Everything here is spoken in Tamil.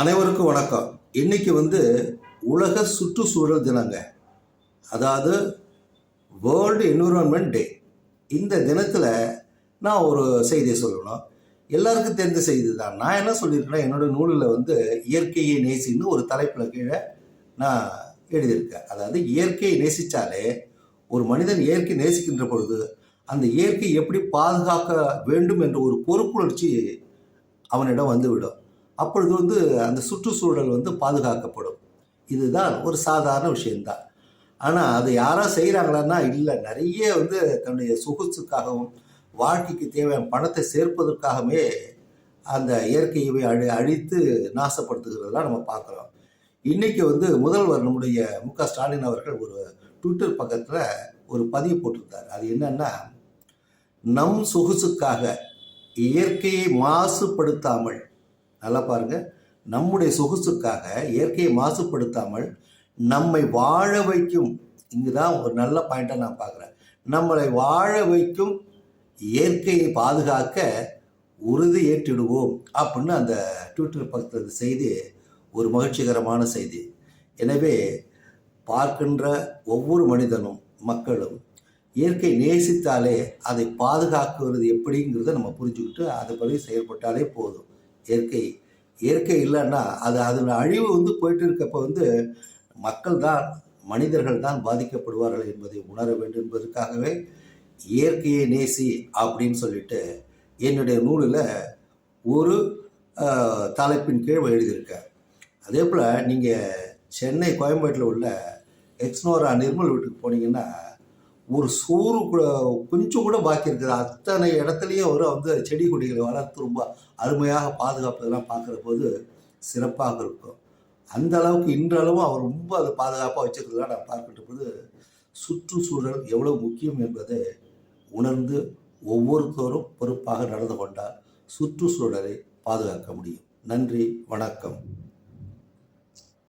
அனைவருக்கும் வணக்கம். இன்னைக்கு உலக சுற்றுச்சூழல் தினங்க. அதாவது வேர்ல்டு என்விரான்மெண்ட் டே. இந்த தினத்தில் நான் ஒரு செய்தியை சொல்லணும். எல்லாருக்கும் தெரிந்த செய்தி தான். நான் என்ன சொல்லியிருக்கேன்னா, என்னோட நூலில் இயற்கையை நேசின்னு ஒரு தலைப்பில் கீழே நான் எழுதியிருக்கேன். அதாவது இயற்கையை நேசித்தாலே ஒரு மனிதன் இயற்கை நேசிக்கின்ற பொழுது அந்த இயற்கை எப்படி பாதுகாக்க வேண்டும் என்ற ஒரு பொறுப்புணர்ச்சி அவனிடம் வந்துவிடும். அப்பொழுது அந்த சுற்றுச்சூழல் பாதுகாக்கப்படும். இதுதான் ஒரு சாதாரண விஷயம்தான். ஆனால் அது யாரா செய்கிறாங்களான்னா இல்லை. நிறைய தன்னுடைய சொகுசுக்காகவும் வாழ்க்கைக்கு தேவையான பணத்தை சேர்ப்பதற்காகவே அந்த இயற்கையை அழித்து நாசப்படுத்துகிறதெல்லாம் நம்ம பார்க்குறோம். இன்றைக்கி முதல்வர் நம்முடைய மு.க. ஸ்டாலின் அவர்கள் ஒரு ட்விட்டர் பக்கத்தில் ஒரு பதிவு போட்டிருந்தார். அது என்னன்னா, நம் சொகுசுக்காக இயற்கையை மாசுபடுத்தாமல், நல்லா பாருங்க, நம்முடைய சொகுசுக்காக இயற்கையை மாசுபடுத்தாமல் நம்மை வாழ வைக்கும், இங்குதான் ஒரு நல்ல பாயிண்டாக நான் பார்க்குறேன், நம்மளை வாழ வைக்கும் இயற்கையை பாதுகாக்க உறுதி ஏற்றிடுவோம் அப்படின்னு அந்த ட்விட்டர் பக்கத்தில் செய்தி ஒரு மகிழ்ச்சிகரமான செய்தி. எனவே பார்க்கின்ற ஒவ்வொரு மனிதனும் மக்களும் இயற்கை நேசித்தாலே அதை பாதுகாக்கிறது எப்படிங்கிறத நம்ம புரிஞ்சுக்கிட்டு அதுபடி செயல்பட்டாலே போதும். இயற்கை இல்லைன்னா அதன் அழிவு போயிட்டு இருக்கப்போ மக்கள் தான், மனிதர்கள் தான் பாதிக்கப்படுவார்கள் என்பதை உணர வேண்டும் என்பதற்காகவே இயற்கையை நேசி அப்படின்னு சொல்லிட்டு என்னுடைய நூலில் ஒரு தலைப்பின் கீழ் எழுதியிருக்கேன். அதே போல் நீங்கள் சென்னை கோயம்பேட்டில் உள்ள எக்ஸ்னோரா நிர்மல் வீட்டுக்கு போனீங்கன்னா ஒரு சோறு கூட கொஞ்சம் கூட பாக்கி இருக்குது. அத்தனை இடத்துலையும் அவர் செடி கொடிகளை வளர்த்து ரொம்ப அருமையாக பாதுகாப்பதெல்லாம் பார்க்குற போது சிறப்பாக இருக்கும். அந்த அளவுக்கு இன்றளவும் அவர் ரொம்ப அதை பாதுகாப்பாக வச்சுருக்கிறதெல்லாம் நான் பார்க்கின்ற போது சுற்றுச்சூழல் எவ்வளோ முக்கியம் என்பதை உணர்ந்து ஒவ்வொருத்தரும் பொறுப்பாக நடந்து கொண்டால் சுற்றுச்சூழலை பாதுகாக்க முடியும். நன்றி, வணக்கம்.